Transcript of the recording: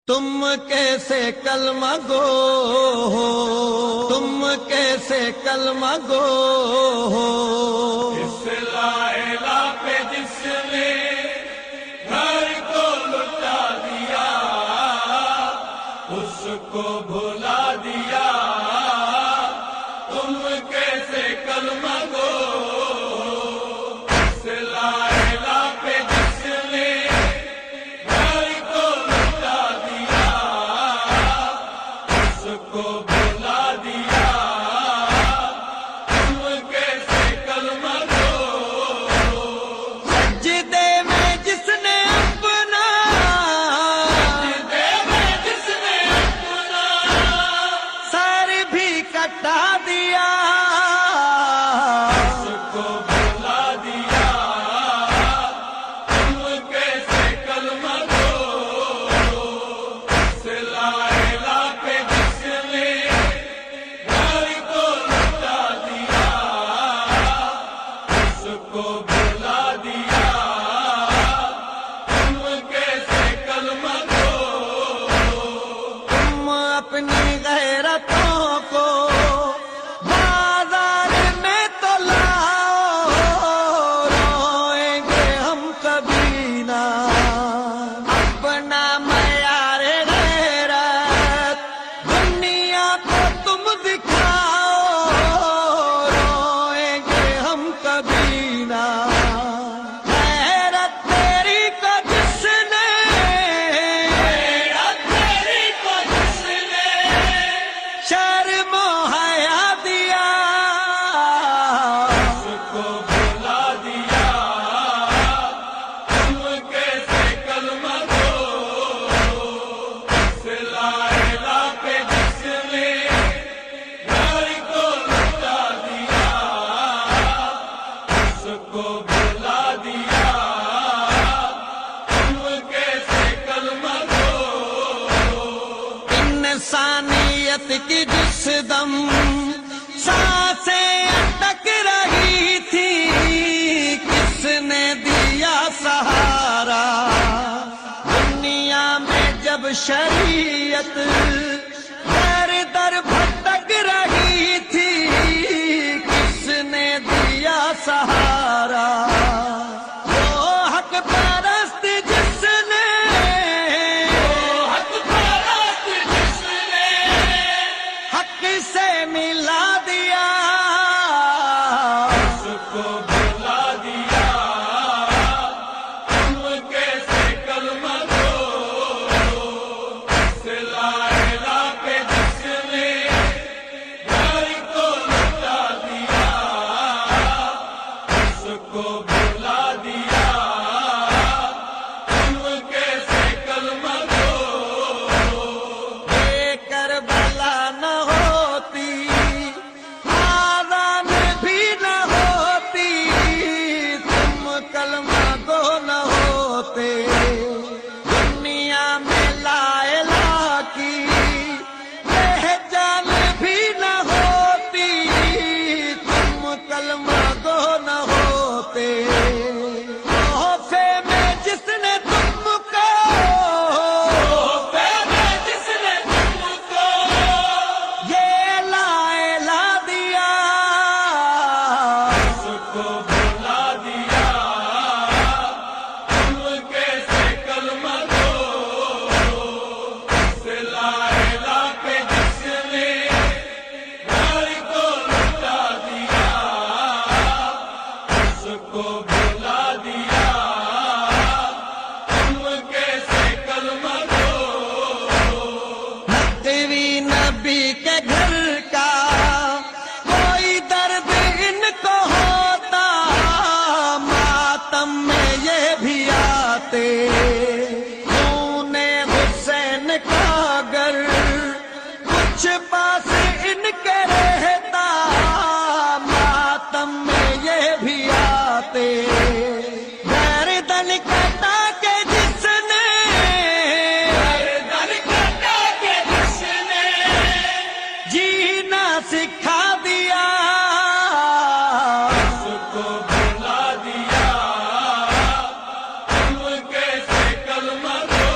تم کیسے کلمہ گو ہو، تم کیسے کلمہ گو ہو، اس لا الہ پہ جس نے گھر کو لٹا دیا، اس کو بھلا دیا، تم کیسے کلمہ گو ہو، اس لا الہ پہ جس نے گھر کو لٹا دیا، اس کو بھلا دیا، تم کیسے کلمہ سجدے میں جس نے اپنا، سجدے میں جس نے اپنا سر بھی کٹا دیا، اس کو بھلا دیا، تم کیسے کلمہ گو، اس لا الہ پہ جس نے گھر کو لٹا دیا، اس کو بھلا دیا، تم کیسے کلمہ تم اپنی غیرتوں کو بازار میں تو لاؤ، روئیں گے ہم کبھی نہ، اپنا معیار غیرت دنیا کو تم دکھاؤ، روئیں گے ہم کبھی نہ، غیرت تیری کو جس نے، تیری کو جس نے شرم و حیا دیا، اس کو بھلا دیا، تم کیسے کلمہ گو، اس لا الہ پہ جس نے گھر کو لٹا دیا، اس کو بھلا دیا، تم کیسے کلمہ انسانیت کی جس دم سانسیں اٹک رہی تھی، کس نے دیا سہارا، دنیا میں جب شریعت در در بھٹک رہی تھی، کس نے دیا سہارا، وہ حق پرست جس نے، حق پرست جس نے حق سے ملا دیا، اس کو بھلا دیا، تم کیسے کلمہ گو، اس لا الہ پہ جس نے گھر کو لٹا دیا، اس کو بھلا دیا، تم کیسے کلمہ یہ کربلا نہ ہوتی، آذان بھی نہ ہوتی، تم کلمہ گو نہ ہوتے، دنیا میں لا الہ کی پہچان بھی نہ ہوتی، تم کلمہ گو نہ ہوتے، تحفے میں جس نے تم کو، جس نے تم کو یہ لا الہ دیا، اس کو بھلا دیا، تم کیسے کلمہ گو، اس لا الہ پہ جس نے گھر کو لٹا دیا، اس کو بھلا دیا، تم کیسے کلمہ نقوی نبی کے گھر کا کوئی درد ان کو ہوتا، ماتم میں یہ بھی آتے، خون حسین کا اگر کچھ پاس ان کے رہتا، ماتم میں یہ بھی آتے، گردن کٹا کے جس نے، گردن کٹا کے جس نے جینا سکھا دیا، اس کو بھلا دیا، تم کیسے کلمہ گو،